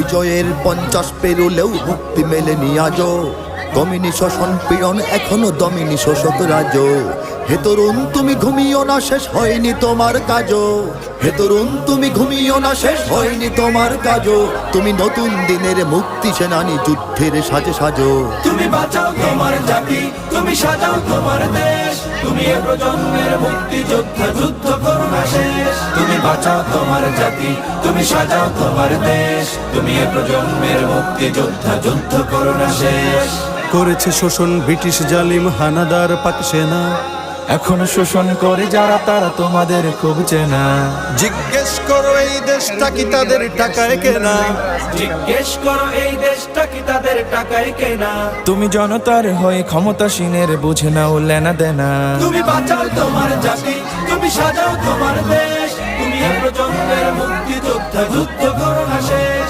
বিজয়ের 50 পেরুলেও মুক্তি মেলেনি আজও। দমিনী শোষণ পীড়ন এখনো দমিনী শোষক রাজ। হে তরুণ তুমি ঘুমিও না, শেষ হয়নি তোমার কাজও। হে তরুণ তুমি ঘুমিও না, শেষ হয়নি তোমার কাজও। তুমি নতুন দিনের মুক্তি সেনানী, যুদ্ধের সাজে সাজো। তুমি বাঁচাও তোমার জাতি, তুমি সাজাও তোমার দেশ। তুমি এ প্রজন্মের মুক্তি যোদ্ধা, যুদ্ধ করো না শেষ। তুমি বাঁচাও তোমার জাতি, তুমি সাজাও তোমার দেশ। তুমি এ প্রজন্মের মুক্তি যোদ্ধা, যুদ্ধ করো না শেষ। করেছে শোষণ ব্রিটিশ জালিম হানাদার পাক সেনা। এখনো শোষণ করে যারা, তারা তোমাদের খুব চেনা। জিজ্ঞেস করো এই দেশটা কি তাদের টাকায় কেনা। জিজ্ঞেস করো এই দেশটা কি তাদের টাকায় কেনা। তুমি জনতার হয়ে ক্ষমতাসীনের বুঝে নাও লেনা দেনা। তুমি বাঁচাও তোমার জাতি, তুমি সাজাও তোমার দেশ। তুমি এ প্রজন্মের মুক্তি যোদ্ধা, যুদ্ধ করো না শেষ।